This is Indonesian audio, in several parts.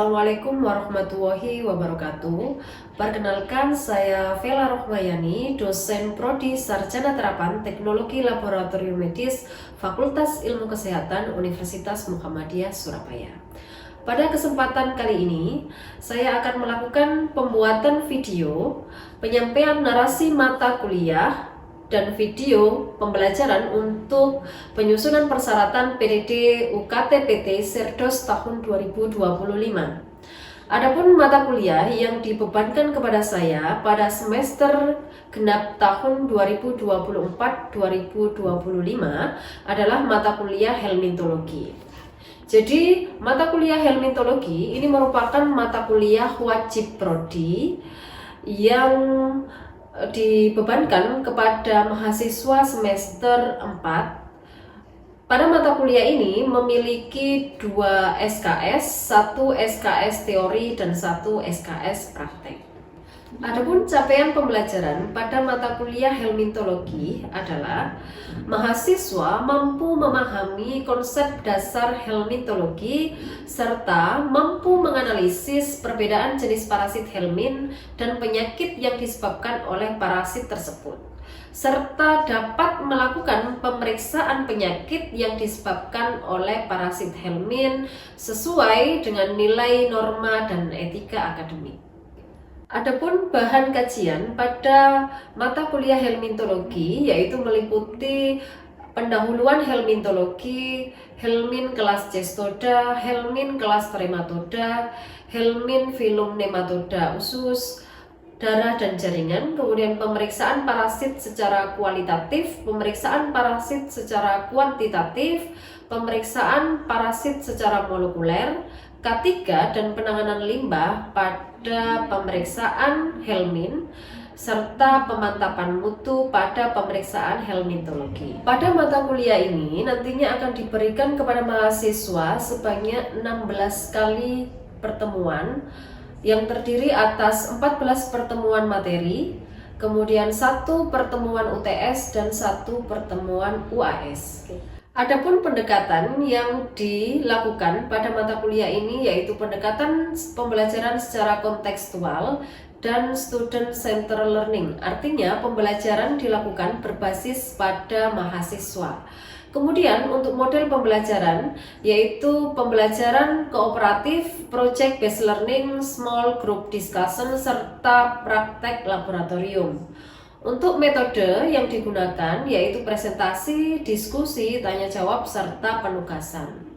Assalamualaikum warahmatullahi wabarakatuh. Perkenalkan, saya Vela Rohmayani, dosen Prodi Sarjana Terapan Teknologi Laboratorium Medis Fakultas Ilmu Kesehatan Universitas Muhammadiyah Surabaya. Pada kesempatan kali ini, saya akan melakukan pembuatan video penyampaian narasi mata kuliah dan video pembelajaran untuk penyusunan persyaratan PDD UKT-PT Sirdos tahun 2025. Adapun mata kuliah yang dibebankan kepada saya pada semester genap tahun 2024-2025 adalah mata kuliah helmintologi. Jadi, mata kuliah helmintologi ini merupakan mata kuliah wajib prodi yang dibebankan kepada mahasiswa semester 4. Pada mata kuliah ini memiliki 2 SKS, 1 SKS teori dan 1 SKS praktek. Adapun capaian pembelajaran pada mata kuliah helmintologi adalah mahasiswa mampu memahami konsep dasar helmintologi serta mampu menganalisis perbedaan jenis parasit helmin dan penyakit yang disebabkan oleh parasit tersebut, serta dapat melakukan pemeriksaan penyakit yang disebabkan oleh parasit helmin sesuai dengan nilai norma dan etika akademik. Adapun bahan kajian pada mata kuliah helmintologi yaitu meliputi pendahuluan helmintologi, helmin kelas Cestoda, helmin kelas Trematoda, helmin filum nematoda usus, darah dan jaringan, kemudian pemeriksaan parasit secara kualitatif, pemeriksaan parasit secara kuantitatif, pemeriksaan parasit secara molekuler, K3 dan penanganan limbah pada pemeriksaan helmin, serta pemantapan mutu pada pemeriksaan helmintologi. Pada mata kuliah ini nantinya akan diberikan kepada mahasiswa sebanyak 16 kali pertemuan yang terdiri atas 14 pertemuan materi, kemudian 1 pertemuan UTS dan 1 pertemuan UAS. Adapun pendekatan yang dilakukan pada mata kuliah ini yaitu pendekatan pembelajaran secara kontekstual dan student center learning. Artinya pembelajaran dilakukan berbasis pada mahasiswa. Kemudian untuk model pembelajaran yaitu pembelajaran kooperatif, project based learning, small group discussion, serta praktek laboratorium. Untuk metode yang digunakan yaitu presentasi, diskusi, tanya jawab, serta penugasan.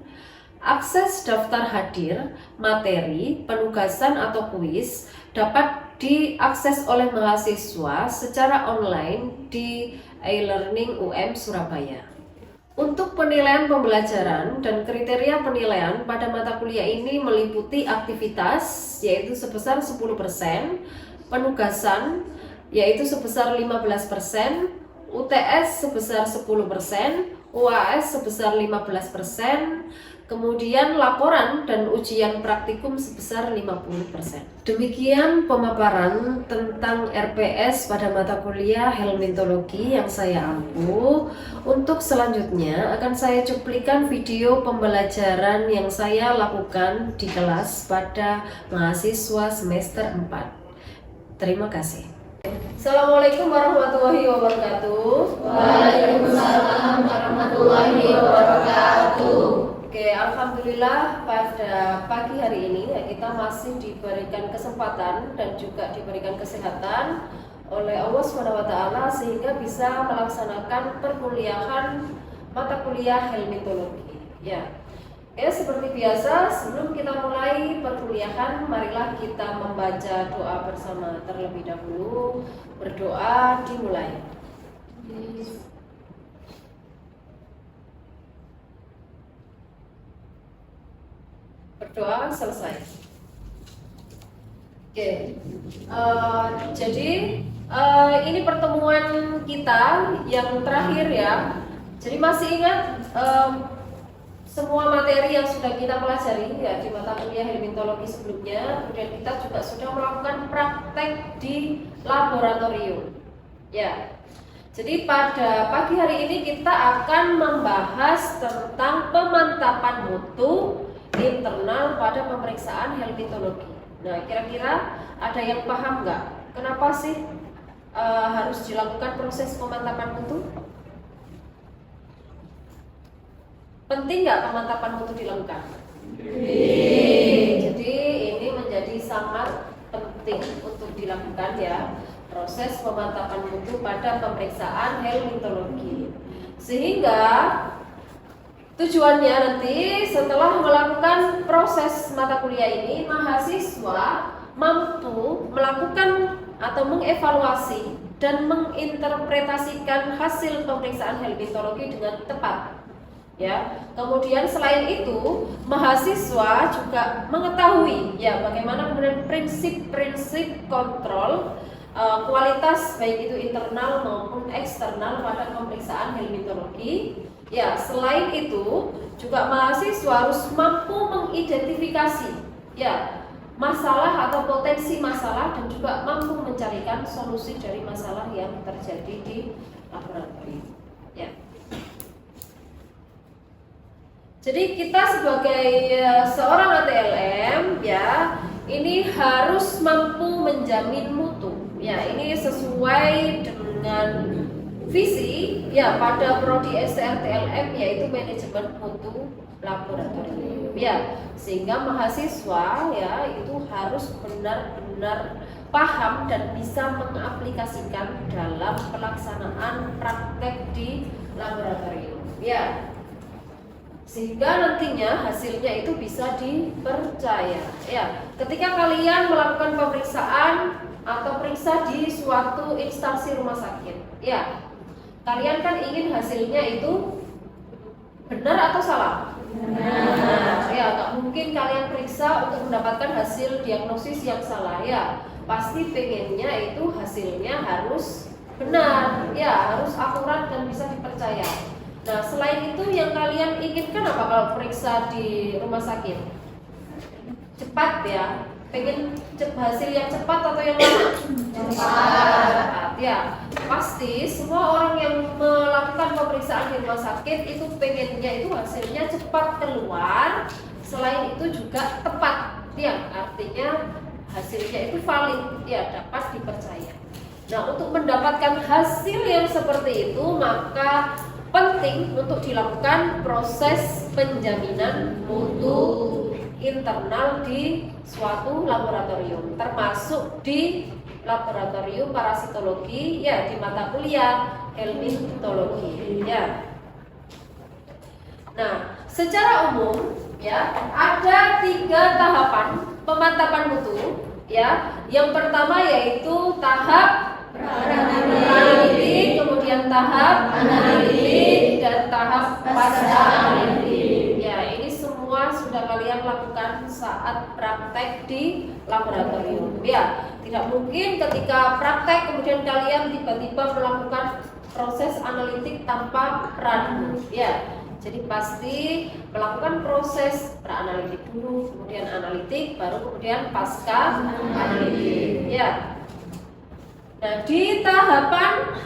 Akses daftar hadir, materi, penugasan atau kuis dapat diakses oleh mahasiswa secara online di e-learning UM Surabaya. Untuk penilaian pembelajaran dan kriteria penilaian pada mata kuliah ini meliputi aktivitas yaitu sebesar 10%, penugasan yaitu sebesar 15%, UTS sebesar 10%, UAS sebesar 15%, kemudian laporan dan ujian praktikum sebesar 50%. Demikian pemaparan tentang RPS pada mata kuliah helmintologi yang saya ampu. Untuk selanjutnya akan saya cuplikan video pembelajaran yang saya lakukan di kelas pada mahasiswa semester 4. Terima kasih. Assalamualaikum warahmatullahi wabarakatuh. Waalaikumsalam warahmatullahi wabarakatuh. Oke, alhamdulillah pada pagi hari ini kita masih diberikan kesempatan dan juga diberikan kesehatan oleh Allah SWT sehingga bisa melaksanakan perkuliahan mata kuliah helmintologi. Ya, seperti biasa, sebelum kita mulai perkuliahan, marilah kita membaca doa bersama terlebih dahulu. Berdoa dimulai. Berdoa selesai. Oke, jadi ini pertemuan kita yang terakhir ya. Jadi masih ingat semua materi yang sudah kita pelajari ya di mata kuliah helmintologi sebelumnya, kemudian kita juga sudah melakukan praktek di laboratorium. Ya. Jadi pada pagi hari ini kita akan membahas tentang pemantapan mutu internal pada pemeriksaan helmintologi. Nah, kira-kira ada yang paham nggak? Kenapa sih harus dilakukan proses pemantapan mutu? Penting nggak pemantapan mutu dilakukan? Jadi ini menjadi sangat penting untuk dilakukan ya, proses pemantapan mutu pada pemeriksaan helmintologi. Sehingga tujuannya nanti setelah melakukan proses mata kuliah ini, mahasiswa mampu melakukan atau mengevaluasi dan menginterpretasikan hasil pemeriksaan helmintologi dengan tepat. Ya, kemudian selain itu mahasiswa juga mengetahui ya bagaimana kemudian prinsip-prinsip kontrol kualitas baik itu internal maupun eksternal pada pemeriksaan helmintologi. Ya, selain itu juga mahasiswa harus mampu mengidentifikasi ya masalah atau potensi masalah dan juga mampu mencarikan solusi dari masalah yang terjadi di laboratorium. Ya. Jadi kita sebagai seorang ATLM ya, ini harus mampu menjamin mutu. Ya, ini sesuai dengan visi ya pada prodi STRTLM yaitu manajemen mutu laboratorium. Ya, sehingga mahasiswa ya itu harus benar-benar paham dan bisa mengaplikasikan dalam pelaksanaan praktek di laboratorium. Ya. Sehingga nantinya hasilnya itu bisa dipercaya. Ya, ketika kalian melakukan pemeriksaan atau periksa di suatu instansi rumah sakit, ya, kalian kan ingin hasilnya itu benar atau salah? Benar. Ya, nggak mungkin kalian periksa untuk mendapatkan hasil diagnosis yang salah. Ya, pasti pengennya itu hasilnya harus benar, ya, harus akurat dan bisa dipercaya. Nah, selain itu yang kalian inginkan apa kalau periksa di rumah sakit? Cepat ya, pengen hasil yang cepat atau yang lama? Cepat ya, pasti semua orang yang melakukan pemeriksaan di rumah sakit itu pengennya itu hasilnya cepat keluar. Selain itu juga tepat, ya, artinya hasilnya itu valid, ya, dapat dipercaya. Nah, untuk mendapatkan hasil yang seperti itu maka penting untuk dilakukan proses penjaminan mutu internal di suatu laboratorium, termasuk di laboratorium parasitologi ya di mata kuliah helmintologi ya. Nah, secara umum ya ada 3 tahapan pemantapan mutu ya. Yang pertama yaitu tahap analitik, kemudian tahap analitik dan tahap pasca analitik. Ya, ini semua sudah kalian lakukan saat praktek di laboratorium. Ya, tidak mungkin ketika praktek kemudian kalian tiba-tiba melakukan proses analitik tanpa peran. Ya, jadi pasti melakukan proses pra-analitik dulu, kemudian analitik, baru kemudian pasca analitik. Ya. Nah, di tahapan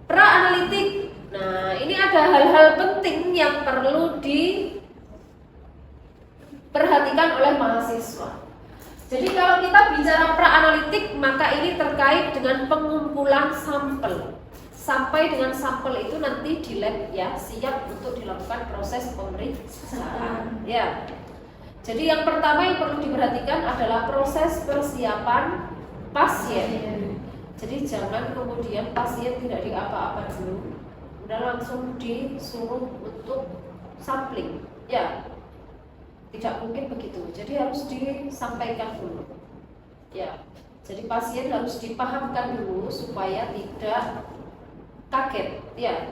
pra-analitik, nah ini ada hal-hal penting yang perlu diperhatikan oleh mahasiswa. Jadi kalau kita bicara pra-analitik, maka ini terkait dengan pengumpulan sampel. Sampai dengan sampel itu nanti di lab ya, siap untuk dilakukan proses pemeriksaan. Ya. Jadi yang pertama yang perlu diperhatikan adalah proses persiapan pasien. Jadi jangan kemudian pasien tidak diapa-apa dulu, udah langsung disuruh untuk sampling. Ya, tidak mungkin begitu. Jadi harus disampaikan dulu. Ya, jadi pasien harus dipahamkan dulu supaya tidak kaget. Ya,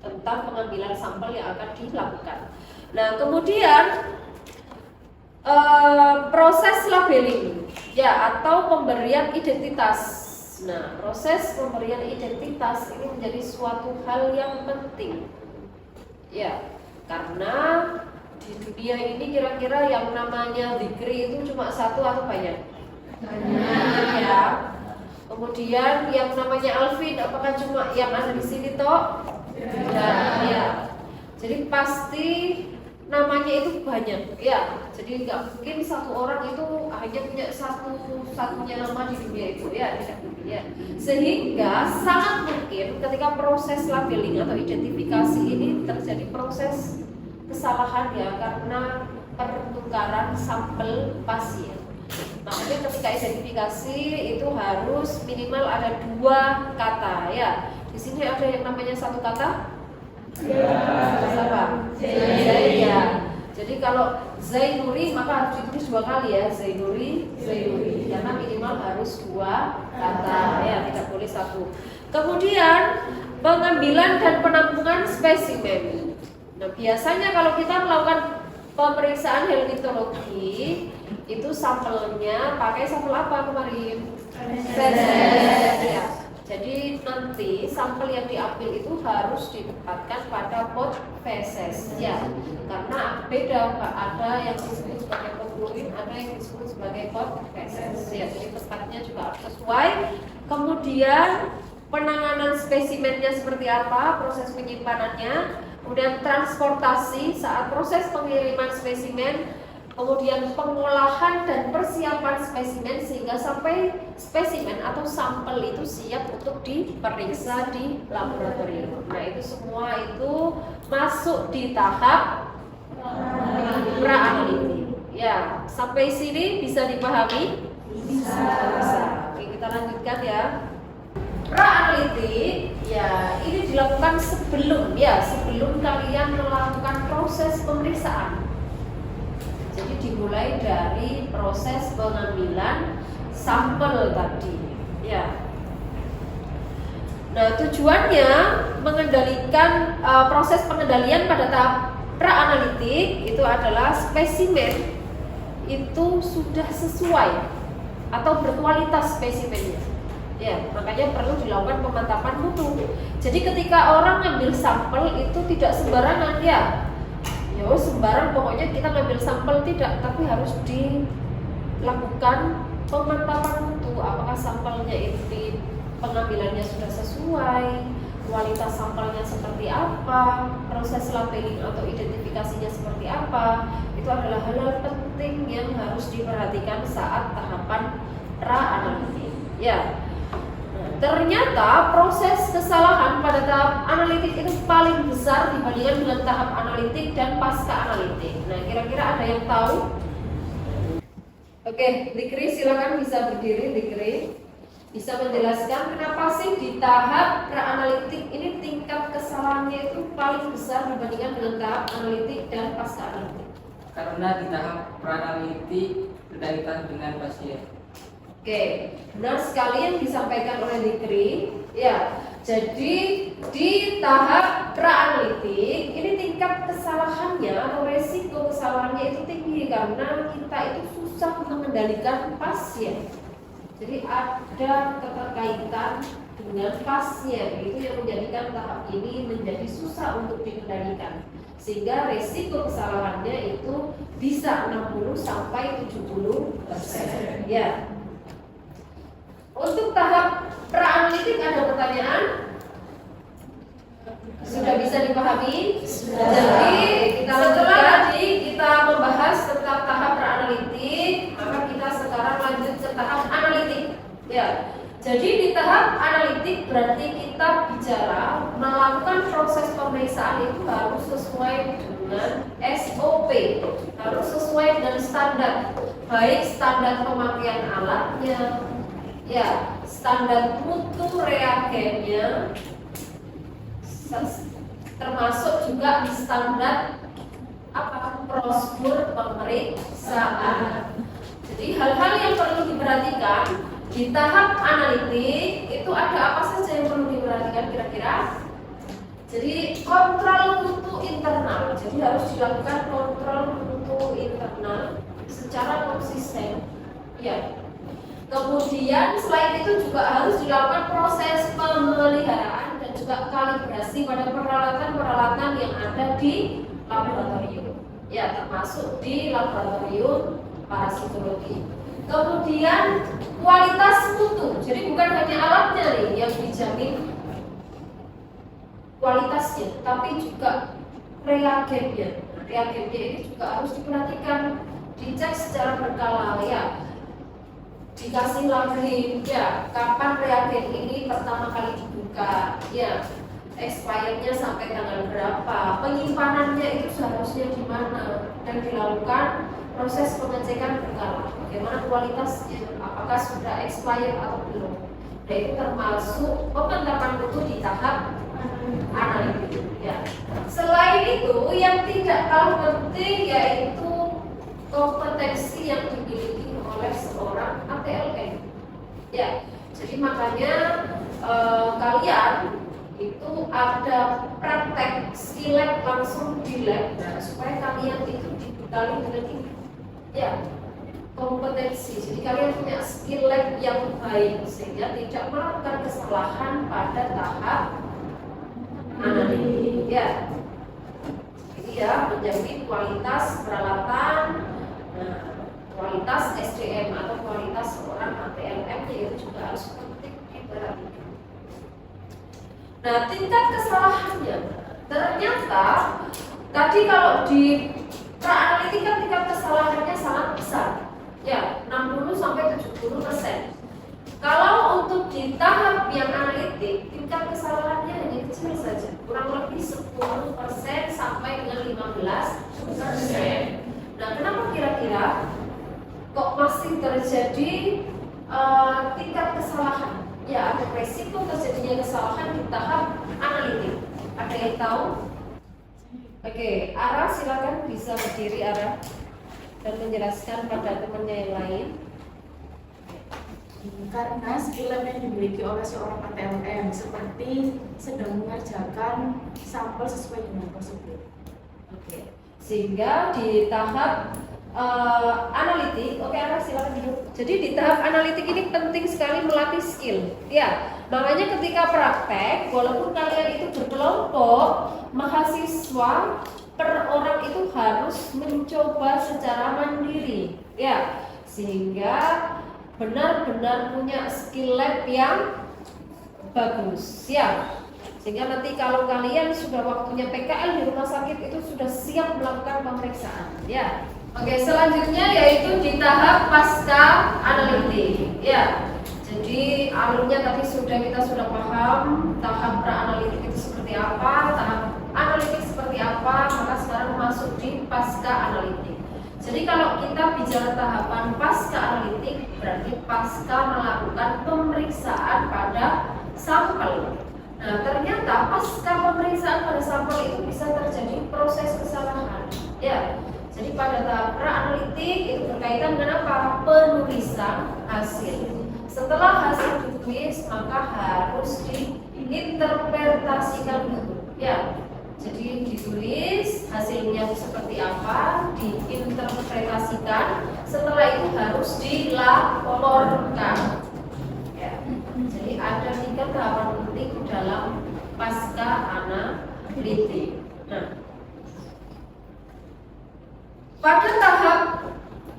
tentang pengambilan sampel yang akan dilakukan. Nah, kemudian proses labeling ya atau pemberian identitas. Nah, proses pemberian identitas ini menjadi suatu hal yang penting. Ya, karena di dunia ini kira-kira yang namanya degree itu cuma satu atau banyak? Banyak ya. Kemudian yang namanya Alvin apakah cuma yang ada di sini toh? Tidak ya. Jadi pasti namanya itu banyak ya, jadi nggak mungkin satu orang itu hanya punya satunya nama di dunia itu ya, tidak mungkin ya. Sehingga sangat mungkin ketika proses labeling atau identifikasi ini terjadi proses kesalahan ya, karena pertukaran sampel pasien. Makanya ketika identifikasi itu harus minimal ada 2 kata ya. Di sini ada yang namanya satu kata. Siapa? Zain ya. Jadi kalau Zainuri maka harus ditulis 2 kali ya, Zainuri. Karena minimal harus 2 kata ya, tidak boleh 1. Kemudian pengambilan dan penampungan spesimen. Nah, biasanya kalau kita melakukan pemeriksaan herpetologi itu sampelnya pakai sampel apa kemarin? Feses ya. Jadi nanti sampel yang diambil itu harus ditempatkan pada pot feses ya, karena beda Pak, ada yang disebut sebagai pot fluid, ada yang disebut sebagai pot feses ya, jadi tempatnya juga harus sesuai. Kemudian penanganan spesimennya seperti apa, proses penyimpanannya, kemudian transportasi saat proses pengiriman spesimen, kemudian pengolahan dan persiapan spesimen sehingga sampai spesimen atau sampel itu siap untuk diperiksa di laboratorium. Nah, itu semua itu masuk di tahap pra-analitik. Ya, sampai sini bisa dipahami? Bisa. Oke, kita lanjutkan ya. Pra-analitik ya, ini dilakukan sebelum kalian melakukan proses pemeriksaan. Jadi dimulai dari proses pengambilan sampel tadi, ya. Nah, tujuannya mengendalikan proses pengendalian pada tahap pra-analitik itu adalah spesimen itu sudah sesuai atau berkualitas spesimennya. Ya, makanya perlu dilakukan pemantapan mutu. Jadi ketika orang ngambil sampel itu tidak sembarangan ya. Ya sembarang, pokoknya kita ngambil sampel tidak, tapi harus dilakukan pemantapan mutu. Apakah sampelnya itu pengambilannya sudah sesuai, kualitas sampelnya seperti apa, proses labeling atau identifikasinya seperti apa. Itu adalah hal-hal penting yang harus diperhatikan saat tahapan pra-analitik. Ya. Ternyata proses kesalahan pada tahap analitik itu paling besar dibandingkan dengan tahap analitik dan pasca analitik. Nah, kira-kira ada yang tahu? Oke, Dikri silakan bisa berdiri, Dikri. Bisa menjelaskan kenapa sih di tahap pra-analitik ini tingkat kesalahannya itu paling besar dibandingkan dengan tahap analitik dan pasca analitik? Karena di tahap pra-analitik berkaitan dengan pasien. Oke, benar sekali yang disampaikan oleh Dikri. Ya, jadi di tahap pra-analitik ini tingkat kesalahannya atau resiko kesalahannya itu tinggi karena kita itu susah mengendalikan pasien. Jadi ada keterkaitan dengan pasien, itu yang menjadikan tahap ini menjadi susah untuk dikendalikan. Sehingga resiko kesalahannya itu bisa 60 sampai 70%. Ya. Untuk tahap pra-analitik ada pertanyaan? Sudah bisa dipahami? Sudah. Jadi setelah tadi kita membahas tentang tahap pra-analitik, maka kita sekarang lanjut ke tahap analitik. Ya. Jadi di tahap analitik berarti kita bicara melakukan proses pemeriksaan itu harus sesuai dengan SOP, harus sesuai dengan standar, baik standar pemakaian alatnya, ya, standar mutu reagennya, termasuk juga di standar prosedur pemeriksaan. Jadi hal-hal yang perlu diperhatikan di tahap analitik itu ada apa saja yang perlu diperhatikan kira-kira? Jadi kontrol mutu internal, jadi harus dilakukan kontrol mutu internal secara konsisten, ya. Kemudian selain itu juga harus dilakukan proses pemeliharaan dan juga kalibrasi pada peralatan-peralatan yang ada di laboratorium, ya, termasuk di laboratorium parasitologi. Kemudian kualitas mutu, jadi bukan hanya alatnya nih yang dijamin kualitasnya, tapi juga reagennya. reagennya ini juga harus diperhatikan, dicek secara berkala ya. Dikasih labeling ya, kapan reagen ini pertama kali dibuka ya, expirednya sampai tanggal berapa, penyimpanannya itu seharusnya di mana, dan dilakukan proses pengecekan berkala bagaimana kualitasnya, apakah sudah expired atau belum. Dan itu termasuk pemantapan mutu di tahap analitik ya. Selain itu yang tidak kalah penting yaitu kompetensi yang dimiliki oleh seorang ATLN ya. Jadi makanya kalian itu ada praktek skill lab langsung di lab supaya kalian itu dibekali dengan ini ya, kompetensi. Jadi kalian punya skill lab yang baik sehingga tidak melakukan kesalahan pada tahap analitik ya. Jadi ya, menjamin kualitas peralatan, kualitas SDM atau kualitas seorang ATLM itu juga harus penting diperhatikan. Nah, tingkat kesalahannya ternyata tadi kalau di pra-analitik kan tingkat kesalahannya sangat besar ya, 60 sampai 70%. Kalau untuk di tahap yang analitik tingkat kesalahannya hanya kecil saja, kurang lebih 10% sampai dengan 15%. Nah, kenapa kira-kira kok masih terjadi tingkat kesalahan? Ya, ada resiko terjadinya kesalahan di tahap analitik. Ada yang tahu? Oke, Ara silakan bisa berdiri Ara dan menjelaskan pada temannya yang lain. Karena skill lab yang dimiliki oleh seorang ATLM seperti sedang mengerjakan sampel sesuai dengan prosedur. Oke, sehingga di tahap analitik, oke Ara silakan duduk. Jadi di tahap analitik ini penting sekali melatih skill. Ya, makanya ketika praktek, walaupun kalian itu berkelompok, mahasiswa per orang itu harus mencoba secara mandiri. Ya, sehingga benar-benar punya skill lab yang bagus. Ya. Sehingga nanti kalau kalian sudah waktunya PKL di rumah sakit itu sudah siap melakukan pemeriksaan. Ya. Oke, selanjutnya yaitu di tahap pasca analitik. Ya. Jadi alurnya tadi kita sudah paham tahap pra-analitik itu seperti apa, tahap analitik seperti apa, maka sekarang masuk di pasca analitik. Jadi kalau kita bicara tahapan pasca analitik berarti pasca melakukan pemeriksaan pada sampel. Nah, ternyata pasca pemeriksaan pada sampel itu bisa terjadi proses kesalahan. Ya. Jadi pada tahap pra-analitik itu berkaitan dengan apa? Penulisan hasil. Setelah hasil ditulis maka harus diinterpretasikan dulu. Ya. Jadi ditulis hasilnya seperti apa, diinterpretasikan. Setelah itu harus dilaporkan. Ya. Jadi ada 3 tahapan penting dalam pasca analitik. Nah, pada tahap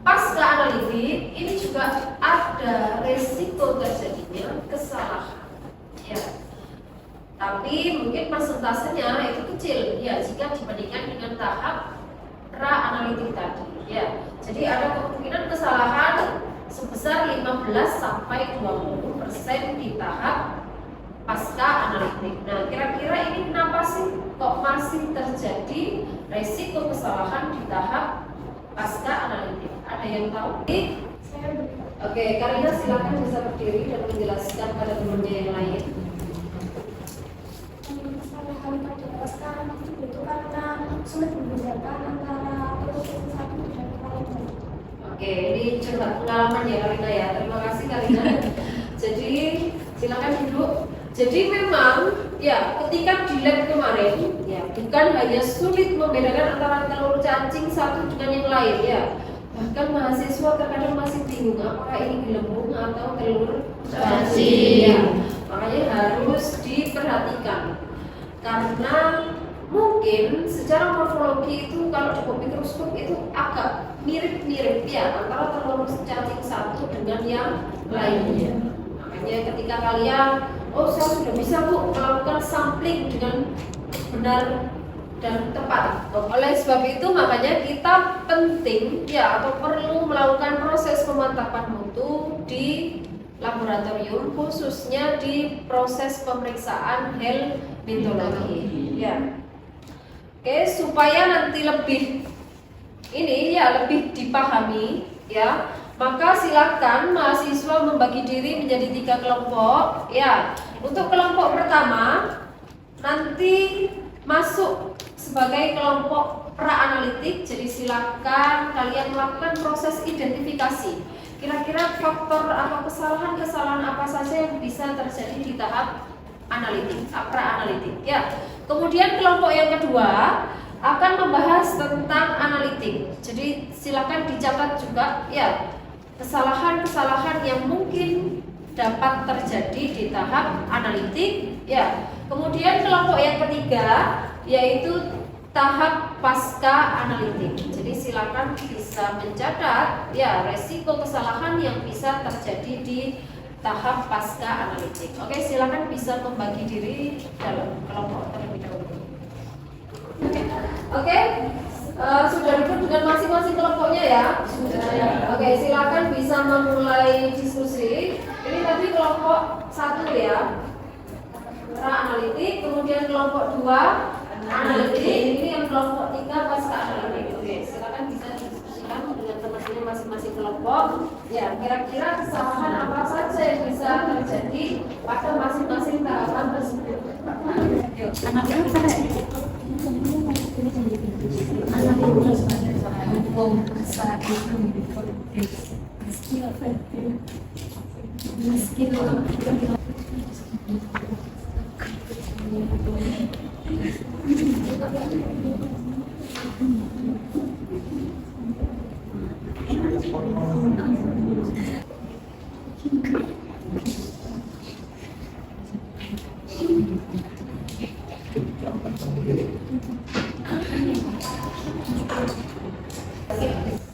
pasca analitik ini juga ada resiko terjadinya kesalahan. Ya. Tapi mungkin persentasenya itu kecil ya jika dibandingkan dengan tahap pra-analitik tadi. Ya. Jadi ada kemungkinan kesalahan sebesar 15 sampai 20% di tahap pasca analitik. Nah, kira-kira ini kenapa sih kok masih terjadi resiko kesalahan di tahap pasca analitik? Ada yang tahu? Oke, Karina silakan bisa berdiri dan menjelaskan pada temannya yang lain. Kesalahan pada pasca analitik itu karena sulit membedakan antara protein satu dan lain. Oke, ini curhat pengalaman ya Karina ya. Terima kasih Karina. Jadi silakan duduk. Jadi memang ya ketika di lab kemarin ya bukan hanya sulit membedakan antara telur cacing satu dengan yang lain ya. Bahkan mahasiswa terkadang masih bingung apakah ini gelembung atau telur cacing. Ya, makanya harus diperhatikan. Karena mungkin secara morfologi itu kalau di mikroskop itu agak mirip-mirip ya antara telur cacing satu dengan yang lainnya. Makanya ketika kalian, oh saya sudah bisa Bu melakukan sampling dengan benar dan tepat. Oleh sebab itu makanya kita penting ya atau perlu melakukan proses pemantapan mutu di laboratorium, khususnya di proses pemeriksaan helmintologi ya. Oke, supaya nanti lebih dipahami ya, maka silakan mahasiswa membagi diri menjadi 3 kelompok ya. Untuk kelompok pertama nanti masuk sebagai kelompok pra-analitik, jadi silakan kalian melakukan proses identifikasi. Kira-kira faktor atau kesalahan-kesalahan apa saja yang bisa terjadi di tahap analitik, pra-analitik ya. Kemudian kelompok yang kedua akan membahas tentang analitik. Jadi silakan dicatat juga ya kesalahan-kesalahan yang mungkin dapat terjadi di tahap analitik ya. Kemudian kelompok yang ketiga yaitu tahap pasca analitik. Jadi silakan bisa mencatat ya resiko kesalahan yang bisa terjadi di tahap pasca analitik. Oke, silakan bisa membagi diri dalam kelompok terlebih dahulu. Oke, sudah duduk dengan masing-masing kelompoknya ya. Oke, silakan bisa memulai diskusi. Ini tadi kelompok 1 ya, pra-analitik. Kemudian kelompok 2 analitik, ini yang kelompok 3 pasca analitik. Oke, silakan bisa diskusikan dengan teman-teman masing-masing kelompok. Ya, kira-kira kesalahan apa saja yang bisa terjadi pada masing-masing tahapan tersebut. Yuk,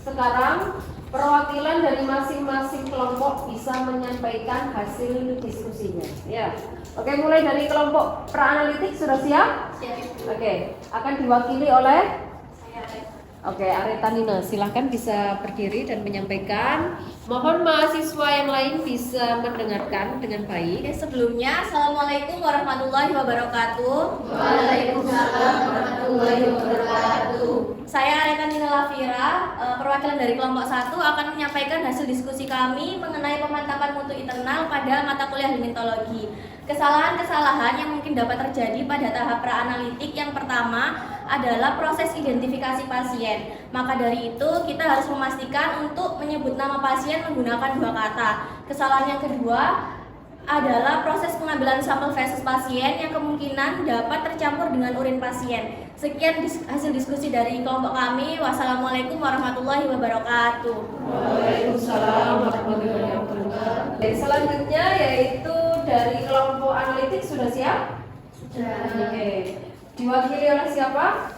sekarang perwakilan dari masing-masing kelompok bisa menyampaikan hasil diskusinya ya. Oke, mulai dari kelompok pra-analitik sudah siap? Siap. Oke, akan diwakili oleh Aretanina, silahkan bisa berdiri dan menyampaikan. Mohon mahasiswa yang lain bisa mendengarkan dengan baik. Sebelumnya, Assalamualaikum warahmatullahi wabarakatuh. Waalaikumsalam warahmatullahi wabarakatuh. Saya Aretanina Lafira, perwakilan dari kelompok 1 akan menyampaikan hasil diskusi kami mengenai pemantapan mutu internal pada mata kuliah helmintologi. Kesalahan-kesalahan yang mungkin dapat terjadi pada tahap pra-analitik yang pertama adalah proses identifikasi pasien. Maka dari itu kita harus memastikan untuk menyebut nama pasien menggunakan 2 kata. Kesalahan yang kedua adalah proses pengambilan sampel feses pasien yang kemungkinan dapat tercampur dengan urin pasien. Sekian hasil diskusi dari kelompok kami. Wassalamualaikum warahmatullahi wabarakatuh. Waalaikumsalam warahmatullahi wabarakatuh. Selanjutnya yaitu dari kelompok analitik sudah siap? Sudah. Oke. Diwakili oleh siapa?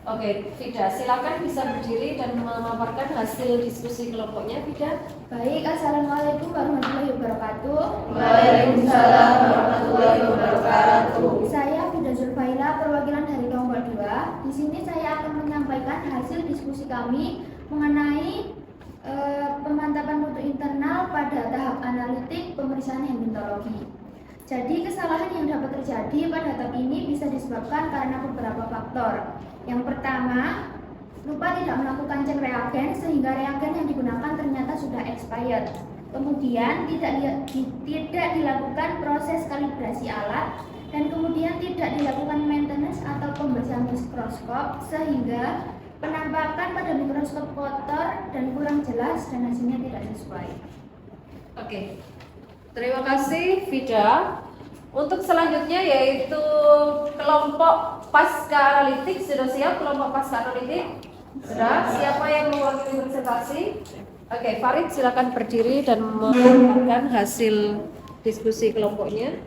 Oke, Vida, silakan bisa berdiri dan memaparkan hasil diskusi kelompoknya, Vida. Baik, Assalamualaikum warahmatullahi wabarakatuh. Waalaikumsalam warahmatullahi wabarakatuh. Saya Vida Zulfaila, perwakilan dari kelompok 2. Di sini saya akan menyampaikan hasil diskusi kami mengenai pemantapan mutu internal pada tahap analitik pemeriksaan helmintologi. Jadi kesalahan yang dapat terjadi pada tahap ini bisa disebabkan karena beberapa faktor. Yang pertama, lupa tidak melakukan cek reagen sehingga reagen yang digunakan ternyata sudah expired. Kemudian tidak dilakukan proses kalibrasi alat, dan kemudian tidak dilakukan maintenance atau pembersihan mikroskop sehingga penampakan pada mikroskop kotor dan kurang jelas dan hasilnya tidak sesuai. Oke. Terima kasih Vida. Untuk selanjutnya yaitu kelompok pasca analitik. Sudah siap kelompok pasca analitik? Sudah. Siapa yang mewakili presentasi? Oke, Farid silakan berdiri dan memaparkan hasil diskusi kelompoknya.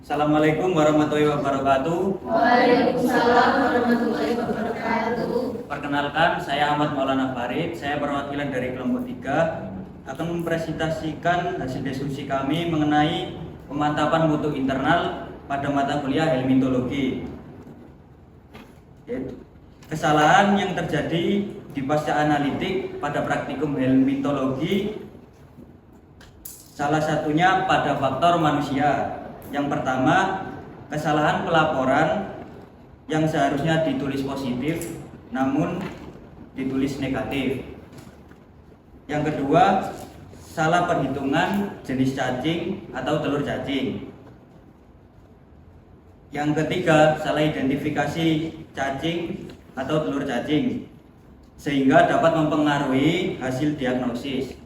Assalamualaikum warahmatullahi wabarakatuh. Waalaikumsalam warahmatullahi wabarakatuh. Perkenalkan, saya Ahmad Maulana Farid. Saya perwakilan dari kelompok 3 akan mempresentasikan hasil diskusi kami mengenai pemantapan mutu internal pada mata kuliah helmintologi. Yaitu kesalahan yang terjadi di pasca analitik pada praktikum helmintologi, salah satunya pada faktor manusia. Yang pertama, kesalahan pelaporan yang seharusnya ditulis positif namun ditulis negatif. Yang kedua, salah perhitungan jenis cacing atau telur cacing. Yang ketiga, salah identifikasi cacing atau telur cacing sehingga dapat mempengaruhi hasil diagnosis.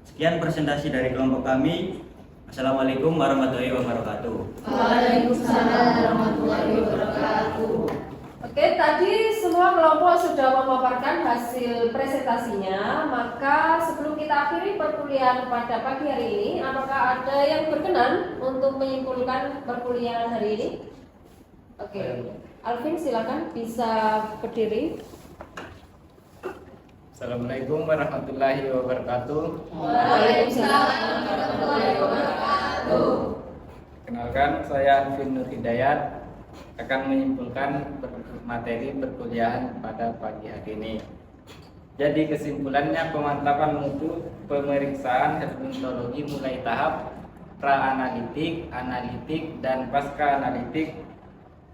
Sekian presentasi dari kelompok kami. Assalamualaikum warahmatullahi wabarakatuh. Waalaikumsalam warahmatullahi wabarakatuh. Oke, tadi semua kelompok sudah memaparkan hasil presentasinya. Maka sebelum kita akhiri perkuliahan pada pagi hari ini, apakah ada yang berkenan untuk menyimpulkan perkuliahan hari ini? Oke, Alvin silakan bisa berdiri. Assalamualaikum warahmatullahi wabarakatuh. Waalaikumsalam warahmatullahi wabarakatuh. Kenalkan, saya Alvin Nur Hidayat akan menyimpulkan materi perkuliahan pada pagi hari ini. Jadi kesimpulannya, pemantapan mutu pemeriksaan herpetologi mulai tahap pra-analitik, analitik, dan pasca-analitik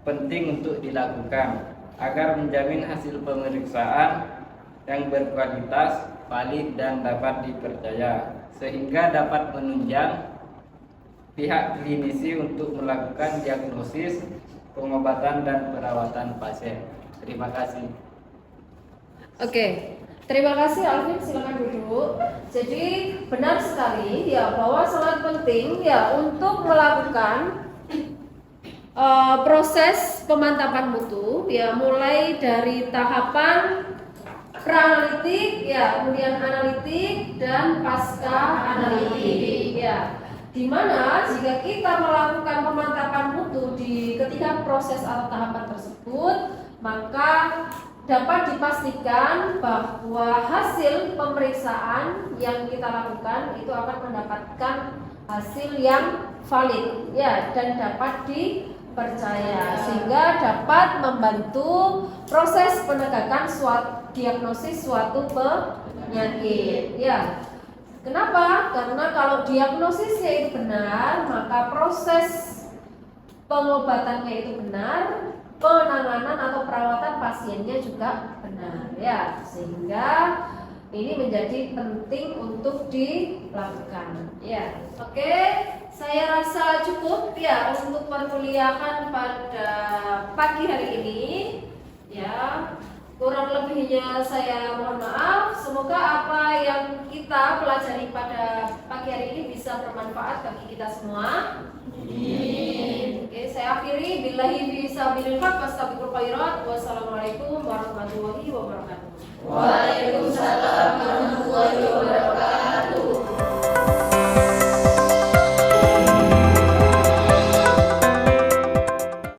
penting untuk dilakukan agar menjamin hasil pemeriksaan yang berkualitas, valid, dan dapat dipercaya, sehingga dapat menunjang pihak klinisi untuk melakukan diagnosis, pengobatan, dan perawatan pasien. Terima kasih. Oke, terima kasih Alvin, silakan duduk. Jadi benar sekali ya bahwa sangat penting ya untuk melakukan proses pemantapan mutu ya, mulai dari tahapan pra-analitik ya, kemudian analitik dan pasca analitik ya. Dimana jika kita melakukan pemantapan mutu di ketika proses atau tahapan tersebut, maka dapat dipastikan bahwa hasil pemeriksaan yang kita lakukan itu akan mendapatkan hasil yang valid ya, dan dapat dipercaya, sehingga dapat membantu proses penegakan diagnosis suatu penyakit ya. Kenapa? Karena kalau diagnosisnya itu benar, maka proses pengobatannya itu benar, penanganan atau perawatan pasiennya juga benar ya, sehingga ini menjadi penting untuk dilakukan ya. Oke, saya rasa cukup ya untuk perkuliahan pada pagi hari ini ya. Kurang lebihnya saya mohon maaf. Semoga apa yang kita pelajari pada pagi hari ini bisa bermanfaat bagi kita semua. Amin. Oke, saya akhiri. Billahi fisabilillah, fastabiqul khairat. Wassalamualaikum warahmatullahi wabarakatuh.